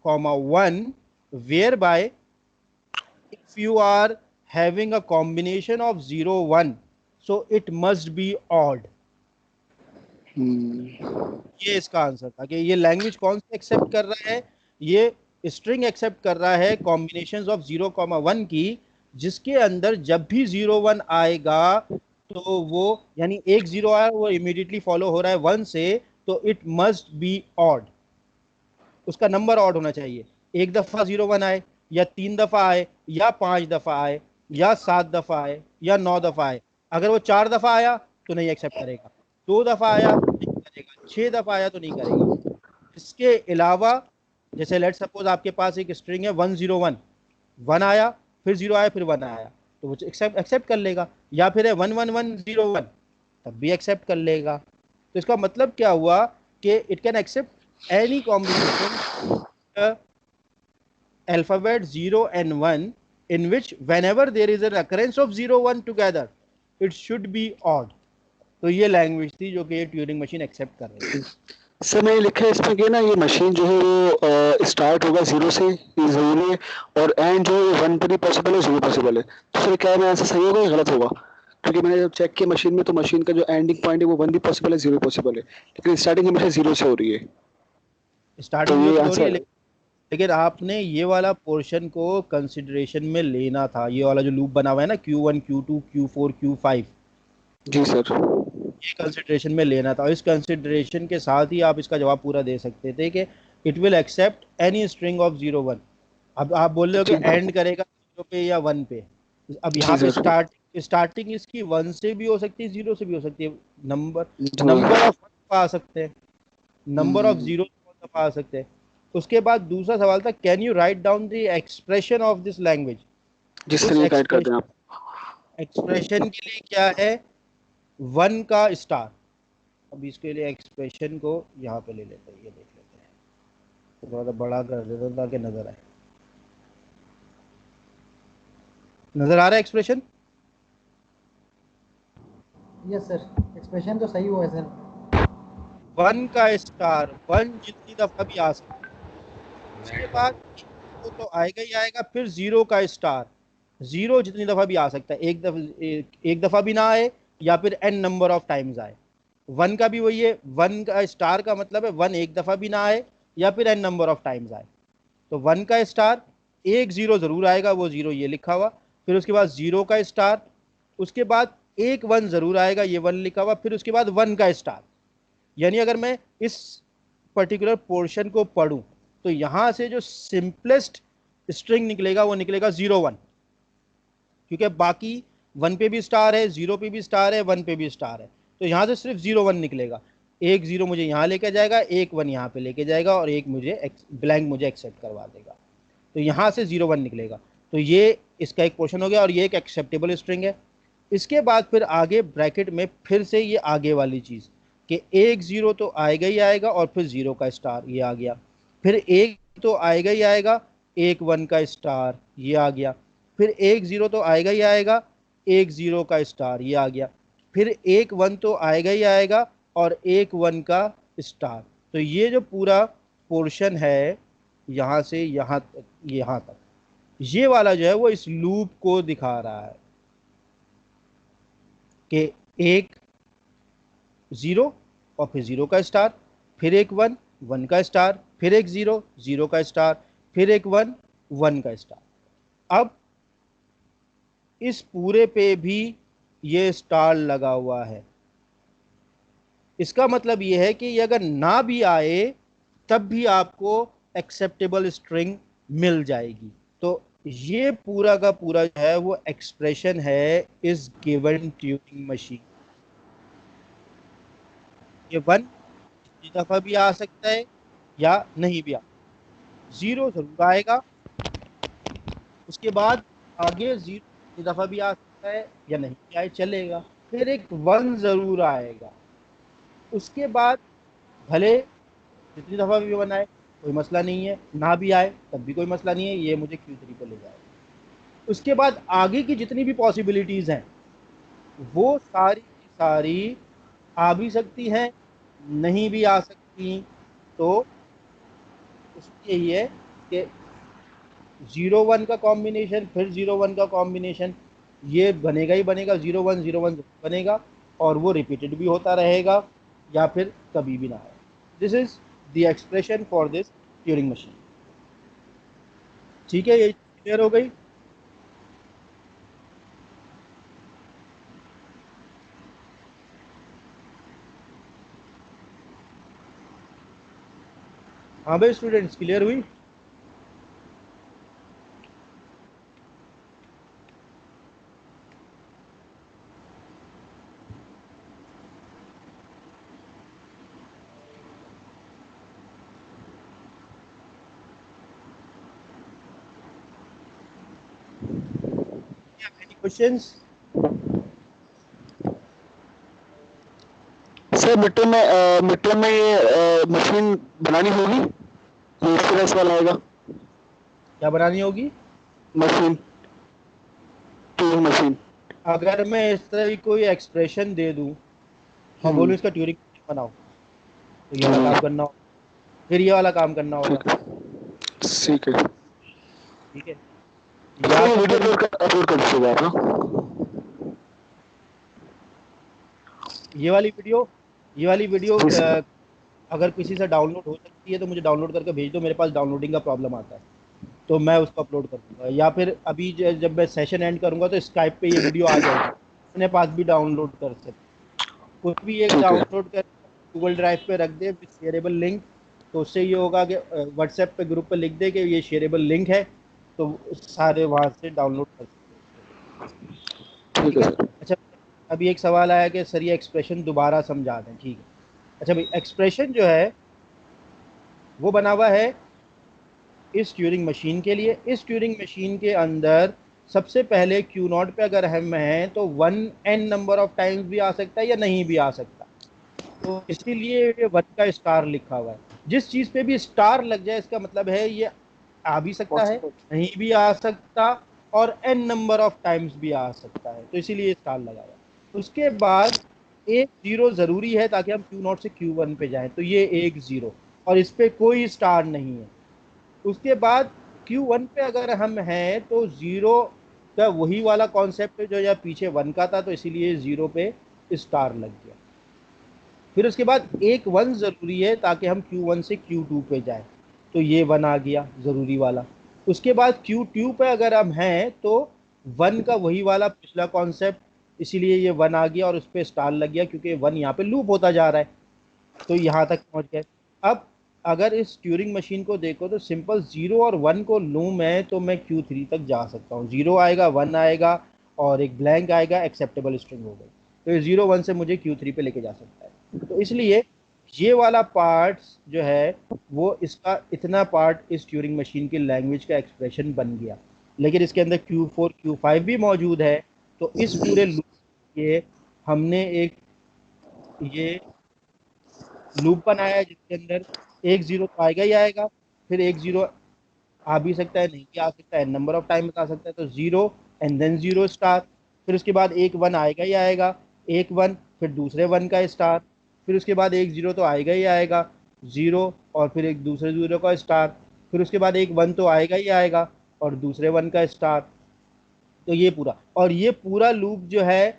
comma 1, whereby if you are having a combination of 0 1, so it must be odd. ये इसका answer था कि ये लैंग्वेज कौन सी एक्सेप्ट कर रहा है, ये स्ट्रिंग एक्सेप्ट कर रहा है कॉम्बिनेशंस ऑफ 0, 1 की, जिसके अंदर जब भी 0 1 आएगा तो वो, यानी एक 0 आया वो इमीडिएटली फॉलो हो रहा है 1 से, तो इट मस्ट बी ऑड, उसका नंबर ऑड होना चाहिए। एक दफा 0 1 आए, या 3 दफा आए, या 5 दफा आए, या 7 दफा आए, या 9 दफा आए। अगर वो 4 दफा आया तो नहीं एक्सेप्ट करेगा, 2 दफा आया नहीं करेगा, 6 दफा आया तो नहीं करेगा। इसके अलावा जैसे लेट सपोज आपके पास एक स्ट्रिंग है 1 0 1, 1 आया, फिर 0 आया, फिर 1 आया, तो वो एक्सेप्ट कर लेगा। या फिर है 1 1 1 0 1, तब भी एक्सेप्ट कर लेगा। तो इसका मतलब क्या हुआ कि it can accept any combination alphabet 0 and 1 in which whenever there is an occurrence of 0 1 together it should be odd। तो ये लैंग्वेज थी जो कि ये ट्यूरिंग मशीन एक्सेप्ट कर रही थी। सर मैंने लिखा है इसमें कि ना ये मशीन जो है वो स्टार्ट होगा 0 से, ये ज़रूरी है, और एंड जो है 1 पर ही पॉसिबल है, 0 पॉसिबल है। तो सर क्या मेरा आंसर सही होगा या गलत होगा? क्योंकि मैंने जब चेक किया मशीन में, तो मशीन का जो एंडिंग पॉइंट है वो 1 भी पॉसिबल है, 0 भी पॉसिबल है, लेकिन स्टार्टिंग हमेशा 0 से हो रही है। तो स्टार्टिंग 0 ये से हो रही है, आंसर। लेकिन आपने ये वाला पोर्शन को कंसिडरेशन में लेना था। ये वाला जो लूप बना हुआ है ना Q1 Q2 Q4 Q5, जी सर। ये कंसिडरेशन में लेना था, और इस कंसिडरेशन के साथ ही आप इसका जवाब पूरा दे सकते थे कि it will accept any string of 0 1। अब आप बोल रहे हो कि जी एंड करेगा 0 पे या 1 पे। अब जी यहाँ पे सर। स्टार्टिंग इसकी 1 से भी हो सकती है, 0 से भी हो सकती है। नंबर जी। नंबर ऑफ आ सकते हैं, नंबर ऑफ हम्म, 0 आ सकते हैं। उसके बाद दूसरा सवाल था, can you write down the expression of this language. जिस इस तरह गाइड कर दें एक्सप्रेशन आप। एक्सप्रेशन के लिए क्या है, 1 का स्टार। अब इसके लिए एक्सप्रेशन को यहाँ पे ले लेते हैं, ये देख लेते हैं, तो थोड़ा सा बड़ा कर देते हैं ताकि नजर आए। नजर आ रहा है एक्सप्रेशन? यस सर, एक्सप्रेशन तो सही हुआ है सर। 1 का स्टार, 1 जितनी दफा भी आ सकता है, उसके बाद वो तो आएगा ही आएगा, फिर 0 का स्टार, 0 जितनी दफा भी आ सकता है, एक दफा भी ना आए, या फिर एन नंबर ऑफ टाइम्स आए। 1 का भी वही है, 1 का स्टार का मतलब है 1 एक दफा भी ना आए, या फिर एन नंबर ऑफ टाइम्स आए। तो 1 का स्टार, एक 0 जरूर आएगा, वो 0 ये लिखा हुआ, फिर उसके बाद 0 का स्टार, उसके बाद एक 1 जरूर आएगा, ये 1 लिखा हुआ, फिर उसके बाद 1 का स्टार। यानी अगर मैं इस पर्टिकुलर पोर्शन को पढ़ूं, तो यहां से जो सिंपलेस्ट स्ट्रिंग निकलेगा वो निकलेगा 0 1, क्योंकि बाकी 1 पे भी स्टार है, 0 पे भी स्टार है, 1 पे भी स्टार है, तो यहां से सिर्फ 0 1 निकलेगा। एक 0 मुझे यहां लेके जाएगा, एक 1 यहां पे लेके जाएगा, और एक मुझे ब्लैंक मुझे एक्सेप्ट करवा देगा। तो यहां से 0 1 निकलेगा। तो ये इसका एक पोर्शन हो गया, और ये एक एक्सेप्टेबल स्ट्रिंग है। इसके बाद फिर आगे ब्रैकेट में फिर से ये आगे वाली चीज, कि एक 0 तो आएगा ही आएगा, और फिर 0 का स्टार ये आ गया, फिर एक तो आएगा ही आएगा, एक 1 का स्टार ये आ गया, फिर एक 0 तो आएगा ही आएगा, एक 0 का स्टार ये आ गया, फिर एक 1 तो आएगा ही आएगा, और एक 1 का स्टार। तो ये जो पूरा पोर्शन है, यहाँ से यहाँ तक, ये वाला जो है वो इस लूप को दिखा रहा है कि एक 0, और फिर 0 का स्टार, फिर एक 1 1 का स्टार, फिर एक 0 0 का स्टार, फिर एक 1 1 का स्टार। अब इस पूरे पे भी ये स्टार लगा हुआ है। इसका मतलब ये है कि ये अगर ना भी आए तब भी आपको एक्सेप्टेबल स्ट्रिंग मिल जाएगी। तो ये पूरा का पूरा जो है वो एक्सप्रेशन है इस गिवन ट्यूनिंग मशीन। ये 1 जितनी दफा भी आ सकता है, या नहीं भी आ, 0 जरूर आएगा, उसके बाद आगे 0 जितनी दफा भी आ सकता है, या नहीं भी आए चलेगा, फिर एक 1 जरूर आएगा। उसके बाद भले जितनी दफा भी बनाए कोई मसला नहीं है, ना भी आए तब भी कोई मसला नहीं है, ये मुझे Q3 पे ले जाएगा। उसके बाद आगे की जितनी भी पॉसिबिलिटीज हैं वो सारी की सारी आ भी सकती हैं, नहीं भी आ सकती। तो उसमें यही है कि 0 1 का कॉम्बिनेशन फिर 0 1 का कॉम्बिनेशन ये बनेगा ही बनेगा, 0 1 बनेगा और वो रिपीटेड भी होता रहेगा या फिर कभी भी ना आए। This is the expression for this Turing machine. ठीक है, ये क्लियर हो गई। हाँ भाई स्टूडेंट्स, क्लियर हुई? Any questions? Sir mid term में ये मशीन बनानी होगी, ये इस तरह सवाल आएगा। क्या बनानी होगी? Machine, Turing machine. अगर मैं इस तरह की कोई एक्सप्रेशन दे दूं और बोलूं इसका ट्यूरिंग बनाओ, तो ये वाला काम करना होगा, फिर ये वाला काम करना होगा। ठीक है, ठीक है। ठीक है, सर या ये तो वीडियो फिर अपलोड कर दीजिएगा आप ना। ये वाली वीडियो जी सर। अगर किसी से डाउनलोड हो सकती है तो मुझे डाउनलोड करके भेज दो, मेरे पास डाउनलोडिंग का प्रॉब्लम आता है तो मैं उसको अपलोड कर दूंगा, या फिर अभी जब मैं सेशन एंड करूंगा तो स्काइप पे ये वीडियो आ जाएगी, अपने पास भी डाउनलोड कर सकते, कुछ भी एक ठीक है, डाउनलोड कर गूगल ड्राइव पे रख दे विद शेयरेबल लिंक। तो उससे ये होगा कि व्हाट्सएप पे ग्रुप पे लिख दे कि ये शेयरेबल लिंक है, तो सारे वहाँ से डाउनलोड कर सकते हैं। ठीक ठीक है है। सर। अच्छा, अभी एक सवाल आया कि सर ये एक्सप्रेशन दोबारा समझा दें। ठीक है, अच्छा भाई, एक्सप्रेशन जो है वो बना हुआ है इस ट्यूरिंग मशीन के लिए। इस ट्यूरिंग मशीन के अंदर सबसे पहले क्यू नॉट पे अगर हम हैं तो 1n नंबर ऑफ टाइम्स भी आ सकता है या नहीं भी आ सकता, तो इसीलिए ये 1 का स्टार लिखा हुआ है। जिस चीज पे भी स्टार लग जाए इसका मतलब है ये आ भी सकता है, नहीं भी आ सकता, और n नंबर ऑफ टाइम्स भी आ सकता है, तो इसीलिए स्टार लगा हुआ है। उसके बाद एक जीरो जरूरी है ताकि हम क्यू नॉट से Q1 पे जाएं, तो ये एक जीरो, और इस पे कोई स्टार नहीं है। उसके बाद Q1 पे अगर हम हैं तो जीरो का वही वाला कॉन्सेप्ट जो या पीछे 1 का था, तो इसीलिए जीरो पे स्टार लग गया। फिर उसके बाद एक 1 जरूरी है ताकि हम Q1 से Q2 पे जाएं, तो ये 1 आ गया जरूरी वाला। उसके बाद Q2 पे अगर हम हैं तो 1 का वही वाला पिछला कॉन्सेप्ट, इसीलिए ये 1 आ गया और उस पर स्टार लग गया क्योंकि 1 यहाँ पे लूप होता जा रहा है, तो यहाँ तक पहुँच गए। अब अगर इस ट्यूरिंग मशीन को देखो तो सिंपल 0 और 1 को लूँ मैं तो मैं Q3 तक जा सकता हूँ। 0 आएगा, 1 आएगा और एक ब्लैंक आएगा, एक्सेप्टेबल स्ट्रिंग हो गई, तो ये 0 1 से मुझे Q3 पे लेके जा सकता है। तो इसलिए ये वाला पार्ट जो है वो इसका इतना पार्ट इस ट्यूरिंग मशीन की लैंग्वेज का एक्सप्रेशन बन गया। लेकिन इसके अंदर Q4 Q5 भी मौजूद है, तो इस पूरे लूप के हमने एक ये लूप बनाया है जिसके अंदर एक जीरो तो आएगा ही आएगा, फिर एक जीरो आ भी सकता है, नहीं भी आ सकता है, नंबर ऑफ टाइम बता सकता है, तो zero and than zero star. फिर उसके बाद एक 1 आएगा ही आएगा, एक 1 फिर दूसरे 1 का स्टार, फिर उसके बाद एक जीरो तो आएगा ही आएगा, जीरो और फिर एक दूसरे जीरो का स्टार, फिर उसके बाद एक 1 तो आएगा ही आएगा और दूसरे 1 का स्टार। तो ये पूरा, और ये पूरा लूप जो है